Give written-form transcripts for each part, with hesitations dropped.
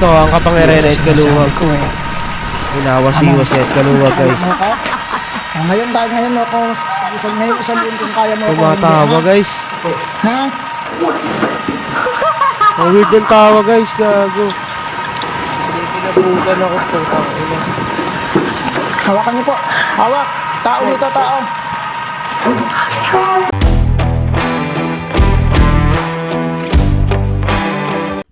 ito ang kapangyarihan ng Ed Kaluwag. ko eh. Inawas-iwas si Ed Kaluwag, guys. Ngayon ako, isang yun kung kaya mo ako. Tumatawa, guys. Ha? Ang weird ng tawa, guys. Gago. Pinabutan ako po. Hawakan niyo po. Hawak. Tao dito, tao.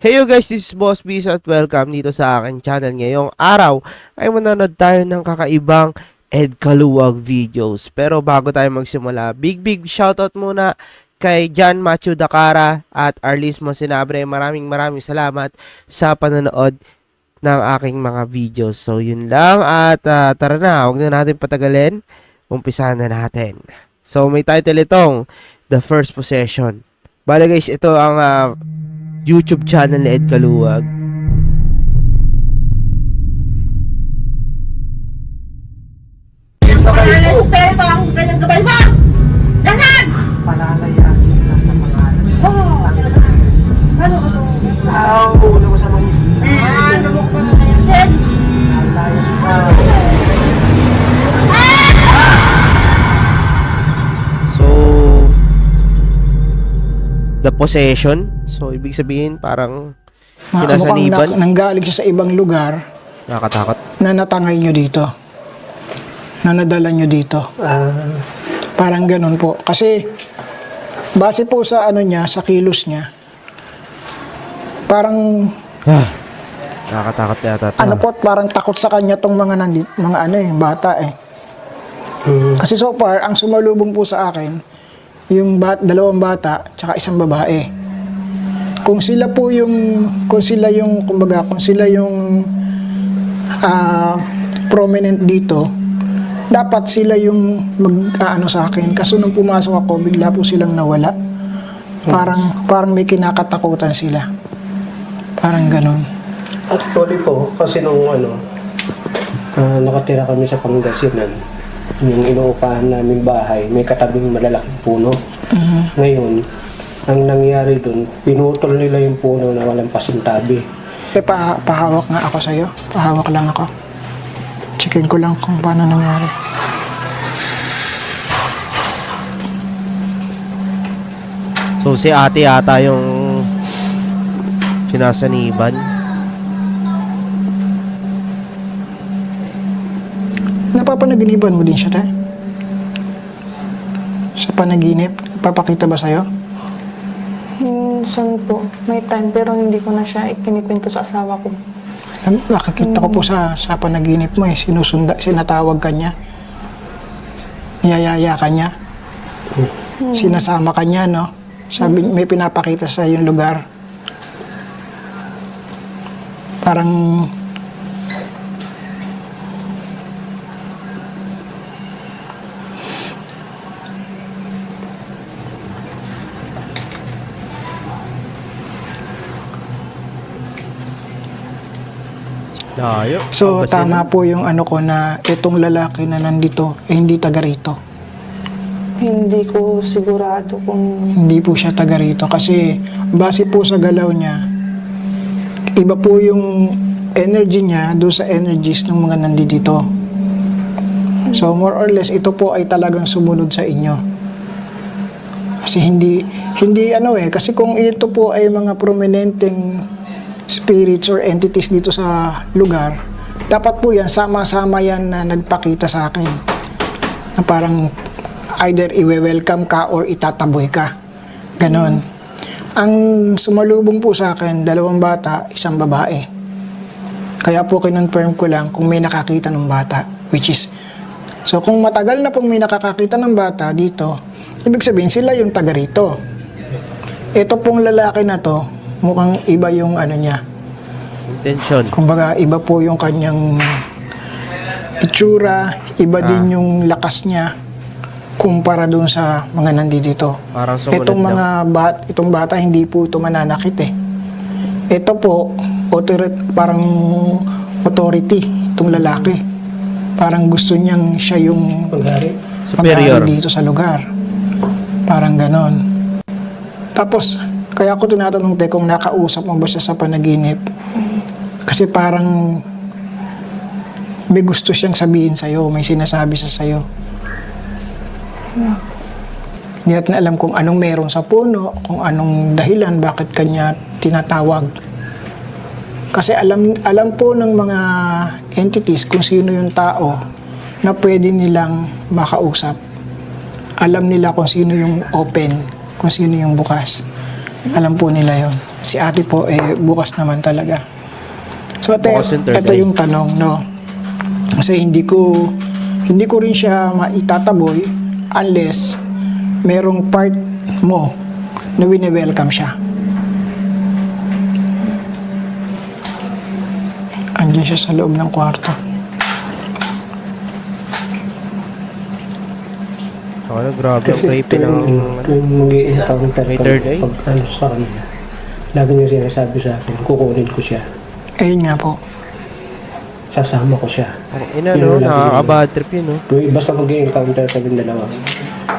Hey you guys, this is Boss Biz at welcome dito sa aking channel. Ngayong araw ay manonood tayo ng kakaibang Ed Kaluwag videos. Pero bago tayo magsimula, big shoutout muna kay John Matthew Dakara at Arlis Monsinabre. Maraming salamat sa panonood ng aking mga videos. So yun lang at tara na, huwag na natin patagalin. Umpisahan na natin. So may title itong The First Possession. Bale guys, ito ang YouTube channel ni Ed Kaluwag. Respeto ang kanyang gabay mo! Lahat! Palalayasin ka sa pangalan. Oo! Ano? Tao, una mo sa mga espiritu. Ano mo ka nalayasin? Lalayas ka. So The Possession. So ibig sabihin parang sinasaniban. Nanggaling siya sa ibang lugar Nakakatakot. na natangay nyo dito. Na nadala nyo dito. Parang ganun po. Kasi, base po sa ano niya, sa kilos niya, parang, Nakakatakot yata ito. ano po, parang takot sa kanya tong mga bata eh. Kasi so far, ang sumalubong po sa akin, yung dalawang bata, tsaka isang babae. Kung sila yung prominent dito, dapat sila yung mag-aano sa akin. Kaso nung pumasok ako, bigla po silang nawala. Parang may kinakatakutan sila. Parang ganun. Actually po, kasi nung nakatira kami sa Pangasinan, yung inuupahan namin bahay, may katabing malalaking puno. Ngayon, ang nangyari dun, pinutol nila yung puno na walang pasintabi. Pahawak nga ako sa'yo. Pahawak lang ako. Checkin ko lang kung paano nangyari. So si ate yata yung sinasaniban. Napapanaginiban mo din siya, te? Sa panaginip? Nagpapakita ba sa'yo? Minsan po, may time pero hindi ko na siya ikinikwento sa asawa ko. Nakakita ko po sa panaginip mo eh. Sinatawag ka niya. Niyayaya ka niya. Sinasama ka niya, no? Sabi, may pinapakita sa yung lugar. Parang Layo. so, tama po yung ano ko na itong lalaki na nandito, hindi taga rito. Hindi ko sigurado kung Hindi po siya taga rito kasi base po sa galaw niya, iba po yung energy niya doon sa energies ng mga nandito. So, more or less, ito po ay talagang sumunod sa inyo. Kasi hindi kasi kung ito po ay mga prominenteng spirits or entities dito sa lugar, dapat po yan, sama-sama yan na nagpakita sa akin. Na parang either i-welcome ka or itataboy ka. Ganon. Ang sumalubong po sa akin, dalawang bata, isang babae. Kaya po kinonfirm ko lang kung may nakakita ng bata, which is, so kung matagal na pong may nakakakita ng bata dito, ibig sabihin sila yung taga rito. Ito pong lalaki na to, mukhang iba yung ano niya. Intention. Kumbaga, iba po yung kanyang itsura, iba din yung lakas niya kumpara doon sa mga nandito. Parang sumunod Itong bata, hindi po ito mananakit eh. Ito po, parang authority, itong lalaki. Parang gusto niyang siya yung superior dito sa lugar. Parang ganon. Tapos, kaya ako tinatanong kung nakausap mo ba siya sa panaginip. Kasi parang may gusto siyang sabihin sa'yo, may sinasabi sa sa'yo. Hindi natin alam kung anong meron sa puno, kung anong dahilan, bakit kanya tinatawag. Kasi alam po ng mga entities kung sino yung tao na pwede nilang makausap. Alam nila kung sino yung open, kung sino yung bukas. Alam po nila yon. Si ate po, bukas naman talaga. So, Bukas yung third ito eye. yung tanong, no? Kasi hindi ko rin siya maitataboy unless merong part mo na wini-welcome siya. Andiyan siya sa loob ng kwarto. Ano, grabe ang Kasi creepy ng... tuwing mag-i-encounter May kami, third eye? pag ano sa kanya, lagi niya sinasabi sa akin, kukunin ko siya. Ayun nga po. Sasama ko siya. Ang ina, no? Nakaka-bad trip yun, no? Tuwing basta mag-i-encounter kami dalawa,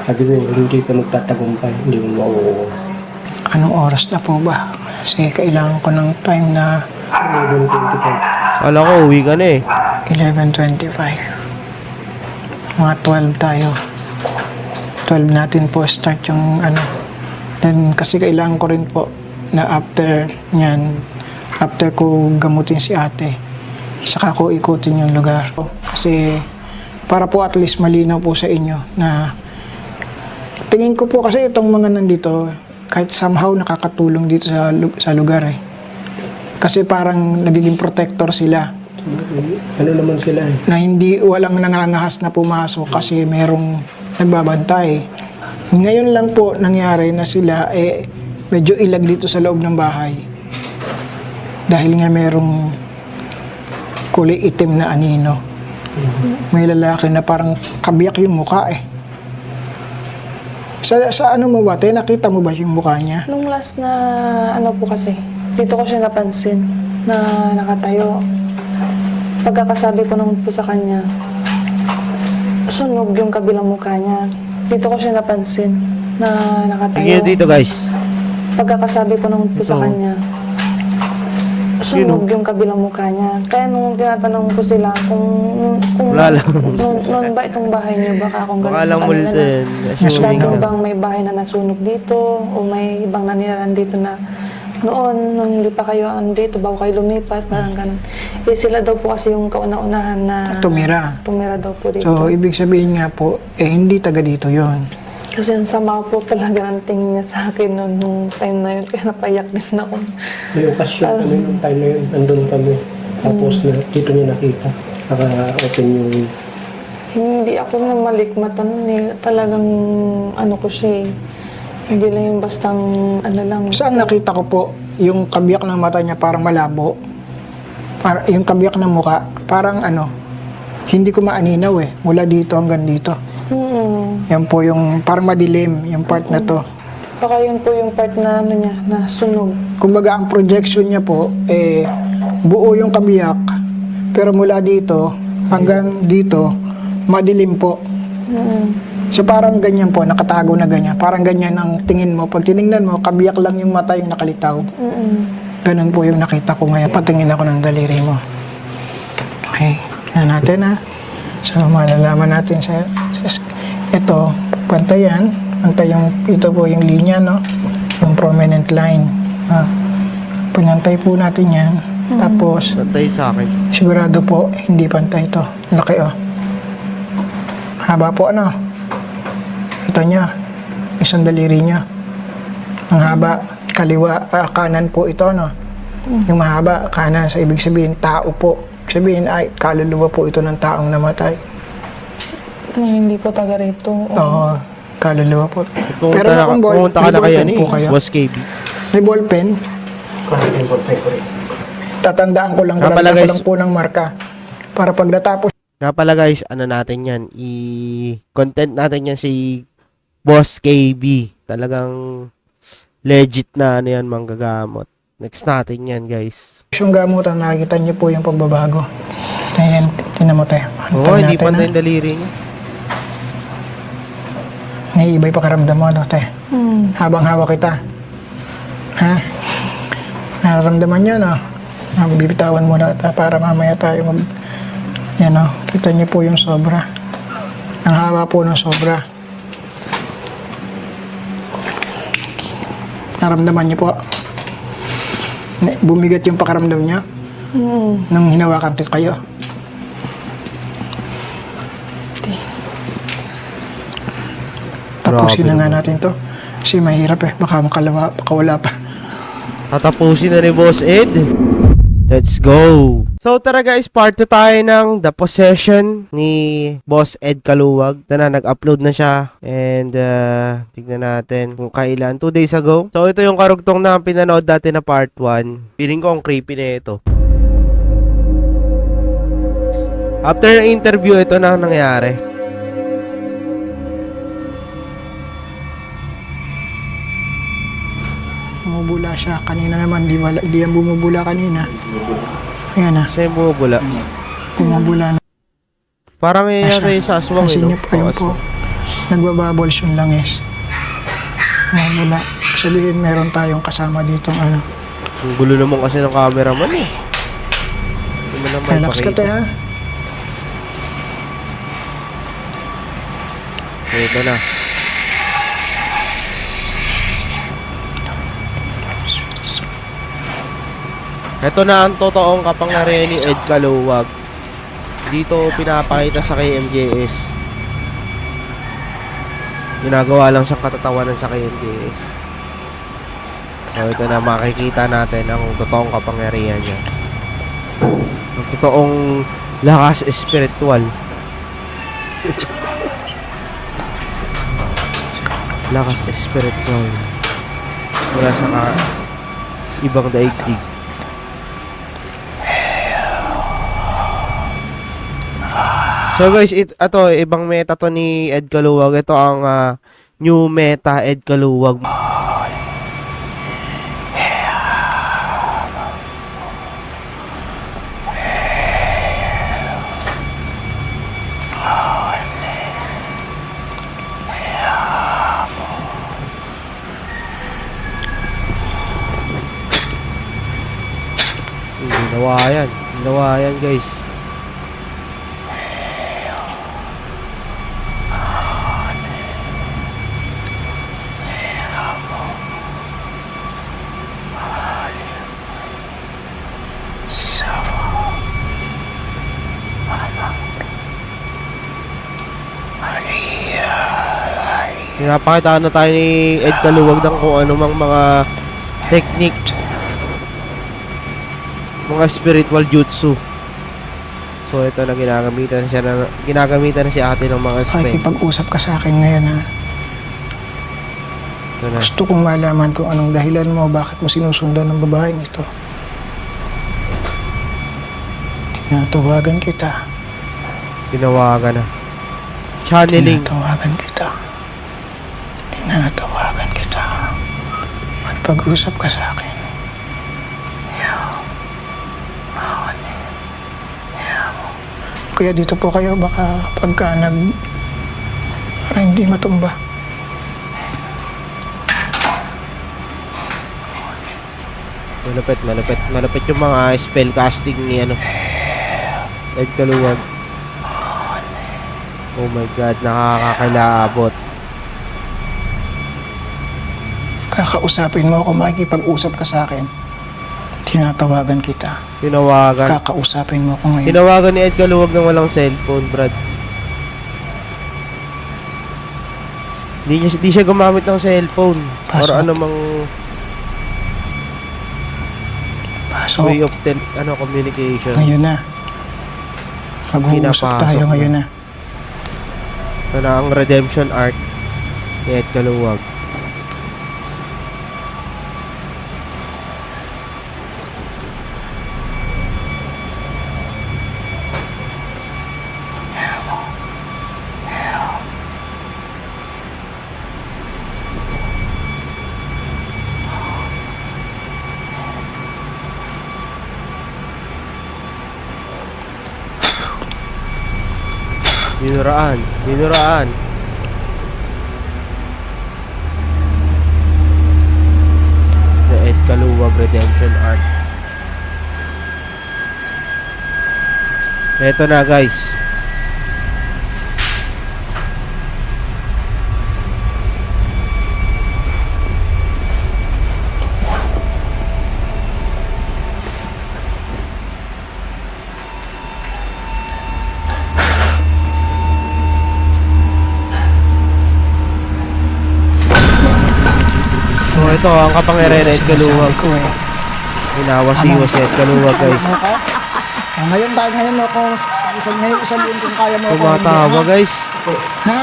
sabi ko, hindi ka magtatagumpay, hindi mo mauuwi. Anong oras na po ba? Kasi kailangan ko ng time na 11:25. Kala ko, uwi ka na eh. 11:25. Mga 12 tayo. 12 natin po start yung ano. Then kasi kailangan ko rin po na after nyan, after ko gamutin si ate, saka ko ikutin yung lugar. Kasi para po at least malinaw po sa inyo na tingin ko po kasi itong mga nandito kahit somehow nakakatulong dito sa lugar eh. Kasi parang nagiging protector sila Ano naman sila eh. na hindi walang nangangahas na pumasok kasi merong nagbabantay. Ngayon lang po nangyari na sila medyo ilag dito sa loob ng bahay. Dahil nga merong kulay itim na anino. May lalaki na parang kabiyak yung mukha eh. Sa ano mo ba? Tayo nakita mo ba yung mukha niya? Nung last na ano po kasi, dito ko siya napansin na nakatayo. Pagkakasabi ko naman po sa kanya, sunog yung kabilang mukha niya. Dito ko siya napansin na nakatayo. Tingnan dito, guys. Pagkakasabi ko naman po sa Ito. kanya, sunog yung kabilang mukha niya. Kaya nung tinatanong ko sila kung Wala lang. noon ba itong bahay niyo, baka akong Baka galing lang sa kanila multo na yun. Assuming lagi na. bang may bahay na nasunog dito o may ibang nanirahan dito na noon, nung hindi pa kayo andito, bago kayo lumipat, parang ganun. Sila daw po kasi yung kauna-unahan na Tumira. tumira daw po dito. So, ibig sabihin nga po, hindi taga dito yon. Kasi ang sama po talaga ng tingin niya sa akin noon, nung time na yun, kaya napayak din ako. May okasyon kami nung time na yun, andun kami. Tapos dito niya nakita, naka-open yung Hindi ako na malikmatan eh. Talagang ano ko siya eh. Hindi lang yung bastang ano lang. Saan nakita ko po, yung kabiyak ng mata niya parang malabo. Yung kabiyak ng muka, parang ano, hindi ko maaninaw eh. Mula dito hanggang dito. Yan po yung parang madilim, yung part na to. Baka yun po yung part na ano niya, na sunog. Kumbaga ang projection niya po, buo yung kabiyak. Pero mula dito hanggang dito, madilim po. So parang ganyan po, nakatago na ganyan. Parang ganyan ang tingin mo. Pag tinignan mo, kabiyak lang yung mata yung nakalitaw. Ganun po yung nakita ko ngayon. Patingin ako ng daliri mo. Okay, yan natin ha. So malalaman natin sa ito, pantayan. Pantay yung, ito po yung linya, no? Yung prominent line. Pinantay po natin yan. Tapos, Pantay sa akin. sigurado po, hindi pantay ito. Laki oh. Haba po ano. Ito niya. Isang daliri niya. Ang haba. Kaliwa, kanan po ito no. Yung mahaba, kanan. So, ibig sabihin, tao po. Sabihin, ay, kaluluwa po ito ng taong namatay. Hindi po taga rito. Oo, kaluluwa po. Pumunta ka na kaya ni po kayo? Boss KB. May ballpen. Tatandaan ko lang, Nga pala, ko guys. lang po ng marka. Para pag natapos Nga pala guys, ano natin yan, i-content natin yan si Boss KB. Talagang legit na ano yan, manggagamot. Next natin yan guys. yung gamutan, nakikita niyo po yung pagbabago. Ayan, tinan mo tayo. Oo, hindi pantay yung daliri niya. Naiiba'y pakiramdam mo, ano, te? Habang hawak kita. Ha? Nararamdaman niyo, no? Bibitawan muna kita para mamaya tayo mag... Yan o, kita niyo po yung sobra. Ang haba po ng sobra. Naramdaman niyo po. Bumigat yung pakaramdam niya nang hinawakan kayo. Tapusin na nga natin to. Kasi mahirap baka makawala pa. Tatapusin na ni Boss Ed. Let's go! So tara guys, part 2 tayo ng The Possession ni Boss Ed Kaluwag. Ito na, nag-upload na siya. And tignan natin kung kailan. 2 days ago. So ito yung karugtong na pinanood dati na part 1. Feeling ko ang creepy na ito. After ng interview, ito na ang nangyari. Bumubula siya. Kanina naman, di yan bumubula kanina. Ayan na. Siya yung bumubula. Bumubula na. Parang yan yata yung sa aswang. Kasi No? niyo po, ayun po. Nagbabubbles yung langis. Bumubula. Sabihin, meron tayong kasama dito. Ano. Ang gulo naman kasi ng cameraman eh. Hindi mo naman Relax ka tayo, ha? Ito na. Ito na ang totoong kapangyarihan ni Ed Kaluwag. Dito pinapakita sa KMJS. Ginagawa lang siyang katatawanan sa KMJS. So ito na, makikita natin ang totoong kapangyarihan niya. Ang totoong lakas espiritual. Lakas espiritual mula sa ibang daigdig. So guys, ito ibang meta to ni Ed Kaluwag. Ito ang new meta Ed Kaluwag. Ginawa yan guys. Pinapakita na tayo ni Ed Kaluwag ng kung ano mang mga technique, mga spiritual jutsu. So ito na ginagamitan na si ate ng mga spell. Pakipag-usap ka sa akin ngayon, ha? Ito na. Gusto kong malaman kung anong dahilan mo, bakit mo sinusundan ng babaeng ito. Tinatawagan kita. Tinawagan na. Channeling. Tinatawagan kita. Tinatawagan kita. Magpag-usap ka sa akin. Kaya dito po kayo, baka pagka para hindi matumba. Malapit yung mga spell casting ni Ed Kaluwag. Oh my god, nakakakilabot. Kakausapin mo ako, makikipag-usap ka sa akin. Tinatawagan kita. Tinawagan. Kakausapin mo ako ngayon. Tinawagan ni Ed Kaluwag ng walang cellphone, Brad. Hindi siya gumamit ng cellphone. Pasok. Or anumang Pasok. way of communication. Ngayon na. Mag-uusap Pinapasok tayo na. ngayon na. Ito na ang redemption arc ni Ed Kaluwag. Dinuraan. The Ed Kaluwag Redemption Arc. Eto na guys. So ito ang kapangyarihan ng Ed Kaluwag. Ko eh. Hinawas-iwas si Ed Kaluwag guys. Ngayon ako, isaliin kung kaya mo ako. Tumatawa hindi, guys. ha?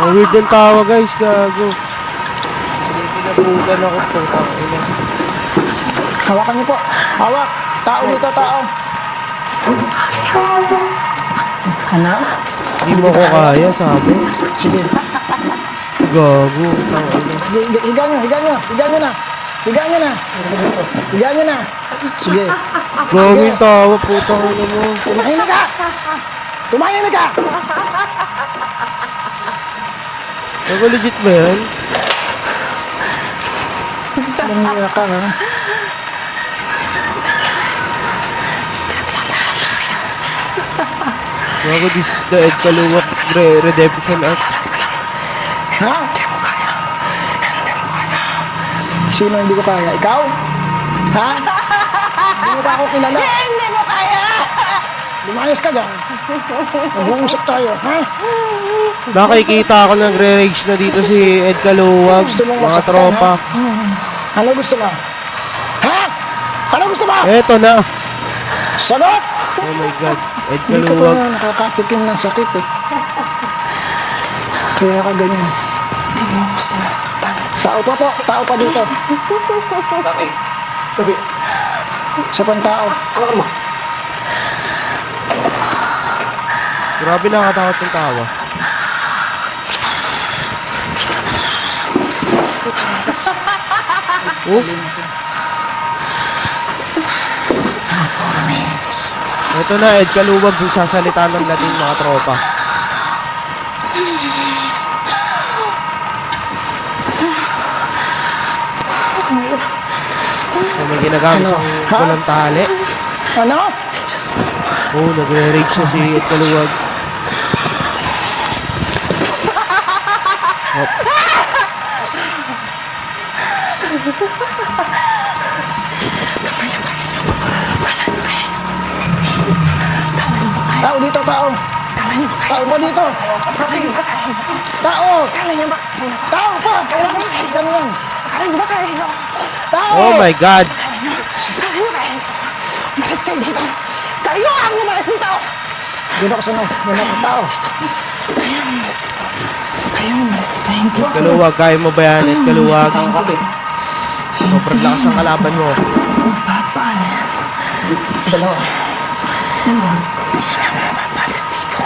Ang weird ng tawa guys, gago. Pinabutan ako putang ina. Hawakan niyo po. Hawak. Tao dito, tao. Ano? Hindi mo ko kaya, sabi. Sige. Gago, tang ina. Higa nyo na. Higa nyo na. Sige. Gago yung tawa, putang ina mo. Tumahimik ka! Gago, legit ba yan? Nangiya ka, ha? Gago, this is the Ed Kaluwag redemption arc. Ha? Sino hindi ko kaya? Ikaw? Ha? Hindi mo ba ako kilala? Hindi mo kaya! Lumayas ka dyan. Mag-uusap tayo, ha? Nakikita ako nagre-rage na dito si Ed Kaluwag, Gusto mong mga masaktan, tropa. ha? Ano gusto mo? Ha? Ano gusto mo? Eto na. Sagot! Oh my god, Ed Hindi ka Kaluwag. pa nakakatikim ng sakit, eh. Kaya ka ganyan. Hindi mo ako sinasaktan. Tao pa po, tao pa dito. Bakit? Sabi, Sa pantao. ano mo? Grabe nakakatakot yung tawa. Oh. Ito na, Ed Kaluwag yung sasalita ng Latin, mga tropa. Oh, may ginagamit Ano? siyang Ha? walang tali. Ano? Oh, nagre-rage na si Ed Kaluwag. Hop. Tao dito, tao. Tao pa dito. Tao. Tao pa. Kailangan ganyan. Tao. Oh my god. Umalis kayo dito! Kayo ang umalis dito! Dito ko sa no. Yan ako, tao. Hindi Ed Kaluwag, kaya mo ba yan, Ed Kaluwag? Sobrang lakas ang kalaban mo. papalis. Dalawa. Hindi na mapapalis dito.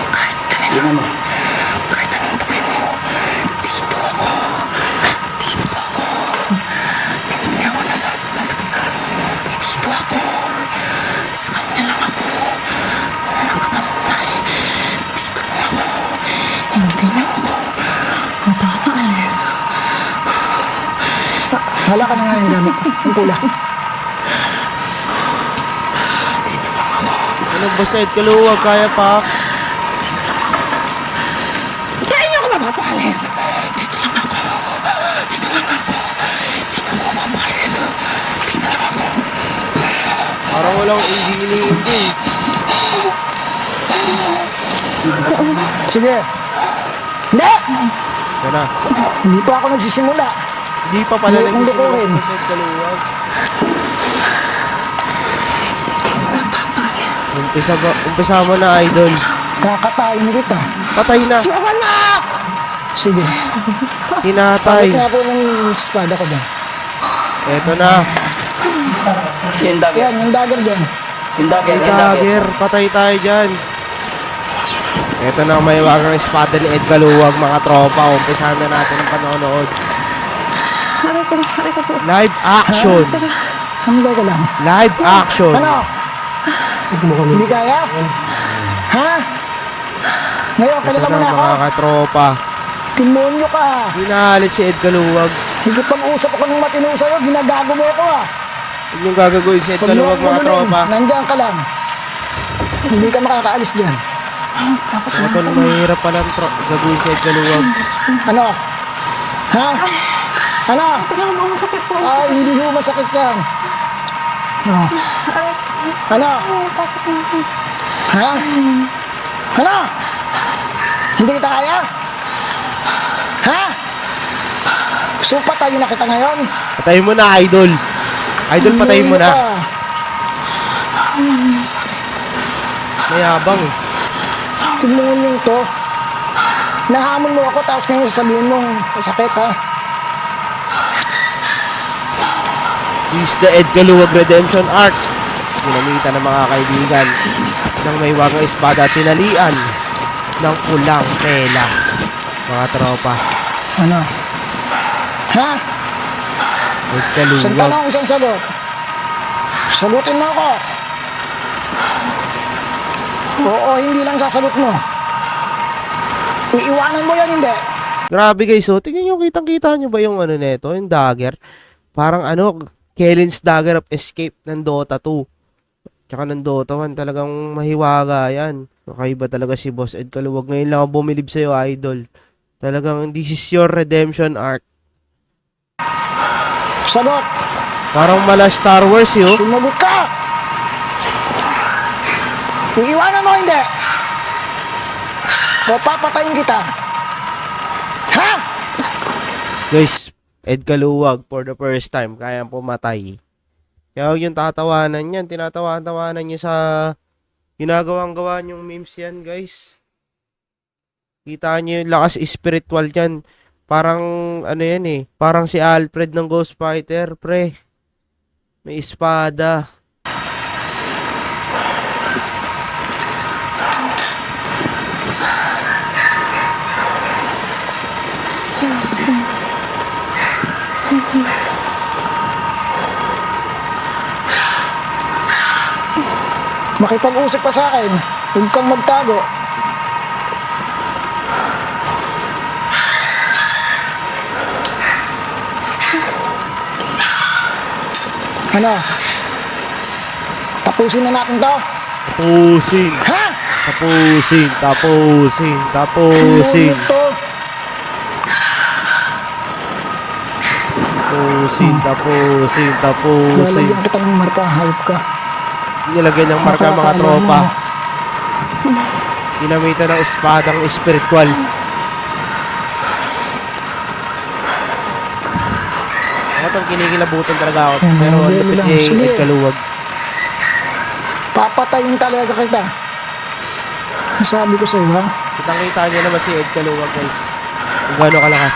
Kahit kailan. Tingnan mo. Kahit anong gawin mo. Dito ako. Hindi ako nasasakta sa kanya. Dito ako. Sa kanya lang ako. Nakapantay. Dito lang ako. Hindi na ako mapapaalis. Hala ka na nga yung gamit. Ang pula. Ano ba sa Ed Kaluwag, kaya pa? Kaya niyo ako mapapaalis. Dito lang ako. Dito lang ako. Hindi mo ako mapapaalis. Dito lang ako. Parang walang hindi. Sige. Hindi. Ito na. Hindi pa ako nagsisimula. Hindi pa pala Hindi akong nagsisimula lukuhin. sa Ed Kaluwag. Umpisa mo na, idol. Kakatayin kita. Patay na. Sumawan na! Sige. Tinatay. Bakit nga po ng espada ko dyan? Eto na. Yung dagger. Yan, yung dagger dyan. Yung dagger. May dagger. Patay tayo dyan. Eto na ang may wagang espada ni Ed Kaluwag, mga tropa. Umpisahan na natin ang panonood. Live action. Hambay ka lang. Live action. Ano? Hindi kaya? Ha? Ngayon, Ito kilala mo na na ako. mga katropa. Timonyo ka. Hinahalit si Ed Kaluwag. Higit pag-usap ako ng matino sa'yo, ginagago mo ako ah. Huwag niyong gagawin si Ed Huwag Kaluwag, mo mga tropa. Nandiyan ka lang. Hindi ka makakaalis dyan. Mga tol, mahirap palang gagawin si Ed Kaluwag. Ano? Ha? Ano? Tingnan mo, masakit po. Ah, hindi ho masakit yan. No. Ano? Takot na ako. Ha? Ano? Hindi kita kaya? Ha? So patayin na kita ngayon? Patayin mo na, idol. Idol, patayin mo na. Mayabang eh. Tignan to. Nahamon mo ako tapos ngayon sasabihin mo sakit ha? Use the Ed Kaluwag Redemption Arc. Ginamitan ng mga kaibigan ng may wagang espada at tinalian ng pulang tela. Mga tropa. Ano? Ha? Ed Isang Kaluwag. tanong, isang sagot. Sagutin mo ako. Oo, hindi lang sasagot mo. Iiwanan mo yan, hindi. Grabe guys, so tingnan nyo, kitang-kita nyo ba yung ano neto, yung dagger? Parang ano, Kellen's Dagger of Escape ng Dota 2. Tsaka ng Dota 1, talagang mahiwaga yan. Kakaiba talaga si Boss Ed Kaluwag. Ngayon lang ako bumilib sa'yo, idol. Talagang this is your redemption arc. Sagot. Parang mala Star Wars yun. Sumagot ka. Iiwanan mo, hindi. O papatayin kita. Ha? Guys, Ed Kaluwag for the first time, kayang pumatay. Kaya huwag yung tatawanan yan. Tinatawanan niya sa ginagawang-gawa niyong memes yan, guys. Kita niyo yung lakas spiritual yan. Parang, ano yan eh. Parang si Alfred ng Ghost Fighter, pre. May espada. Makipag-usap ka sa akin. Huwag kang magtago. Ano? Tapusin na natin to. Tapusin. Ha? Tapusin. Tapusin. Tapusin. Ano to? Tapusin. Tapusin. Tapusin. Lalagyan kita ng marka. Hayop ka. Nilagyan ng marka mga tropa. Ginamitan ng espadang espiritual. Ako itong kinikilabutan talaga ako. Yan, Pero mga lapit lang. ni Sige. Ed Kaluwag. Papatayin talaga kita. Sabi ko sa'yo, ha? Kitang-kita niyo naman si Ed Kaluwag, guys. Kung gaano kalakas.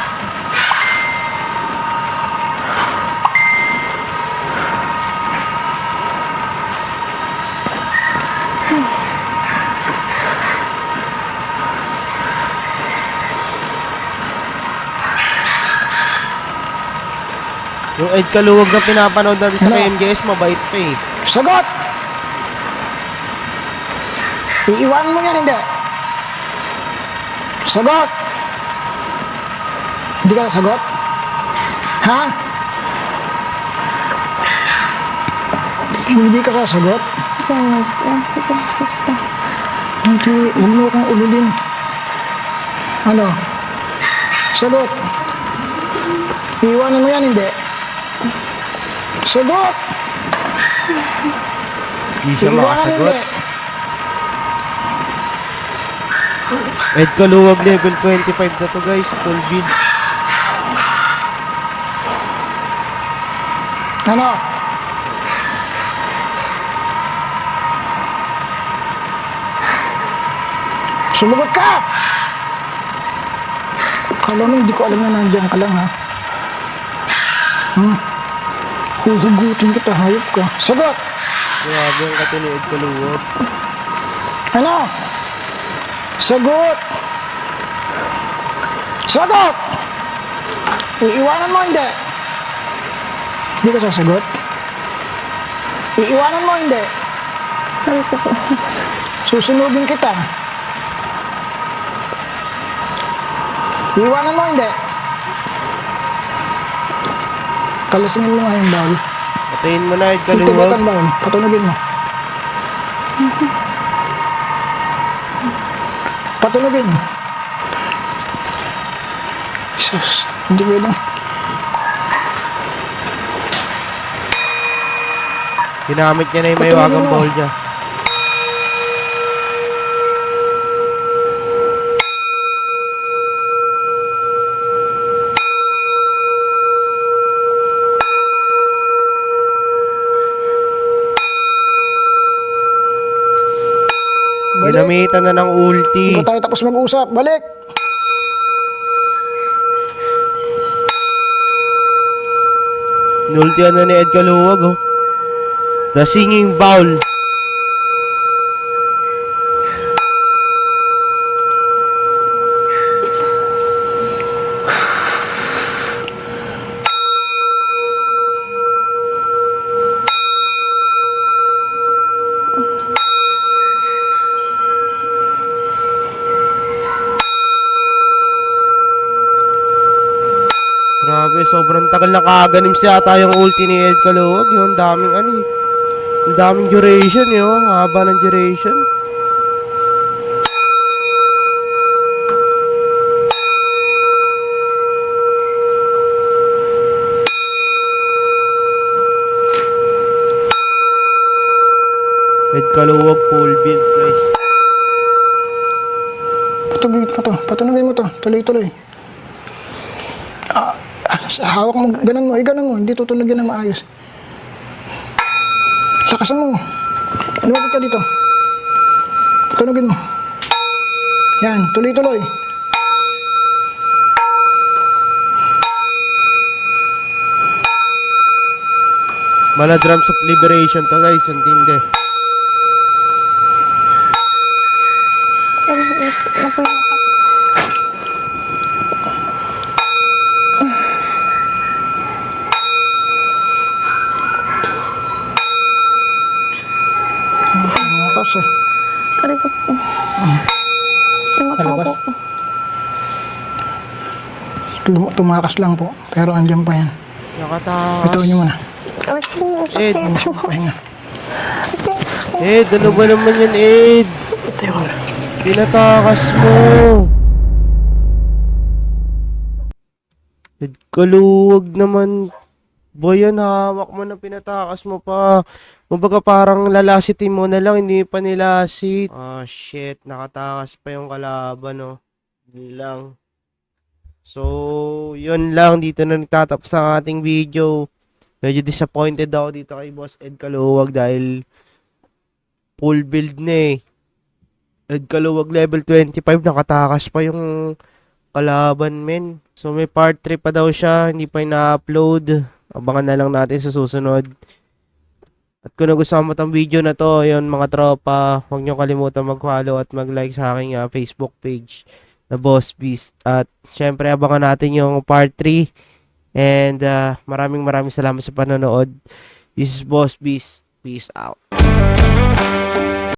Yung Ed Kaluwag na pinapanood natin sa Ano? KMJS, mabait pa eh. Sagot! Iiwanan mo yan, hindi. Sagot! Hindi ka sagot? Ha? Hindi ka sasagot? Hindi, huwag mo akong ululin. Ano? Sagot! Iiwanan mo yan, hindi. Sagot! Hindi siya Iiwanan, makasagot. hindi. Ed Kaluwag level 25 na to, guys. Full build. Ano? Sumagot ka! Kala mo hindi ko alam na nandiyan ka lang, ha? Huhugutin kita, hayop ka. Sagot! Grabe ang kati ni Ed Kaluwag. Ano? Sagot! Sagot! Iiwanan mo, hindi. Hindi ka sasagot? Iiwanan mo, hindi. Susunugin kita. Iiwanan mo, hindi. Kalasingin mo nga yung bawal. Patayin mo na, Ed Yung Kaluwag. tibatan ba yun? Patunogin mo. Patunogin. Jesus, hindi pwedeng. Ginamit niya na yung may Patulogin wagang mo. ball niya. Balik. Ginamitan na ng ulti. Hindi pa tayo tapos mag-usap. Balik! Nultian na ni Ed Kaluwag, oh. The Singing Bowl. Grabe, sobrang tagal na kaganim siya ata yung ulti ni Ed Kaluwag. Yung daming ano eh. Ang daming duration yun. Haba ng duration. Ed Kaluwag full build, guys. Patunogin mo to. Tuloy-tuloy. Hawak mo, ganun mo, ganun mo. Hindi tutunogin ng maayos. Lakasan mo. Lumapit ka dito. Tunogin mo. Yan, tuloy-tuloy. Mala drums of liberation to, guys. Ang tindi. Malakas eh. Aray ko po. Tumatama po. Tumakas lang po. Pero andyan pa yan. Nakatakas. Ito nyo muna. Aray ko. Ed, Pahinga. Ed, ano ba naman yan, Ed? Tinatakas mo. Ed Kaluwag naman. Boy, yan, hawak mo na pinatakas mo pa. Kumbaga parang lalasitin mo na lang, hindi pa nilasit. Ah, shit. Nakatakas pa yung kalaban, no. Yun lang. So, yun lang. Dito na nagtatapos ang ating video. Medyo disappointed ako dito kay Boss Ed Kaluwag dahil full build na eh. Ed Kaluwag level 25, nakatakas pa yung kalaban, men. So, may part 3 pa daw siya, hindi pa ina-upload. Abangan na lang natin sa susunod. At kung nagustuhan mo tong video na to, yun mga tropa, huwag niyo kalimutan mag-follow at mag-like sa aking Facebook page na Boss Beast. At syempre, abangan natin yung part 3. And maraming salamat sa panonood. This is Boss Beast. Peace out.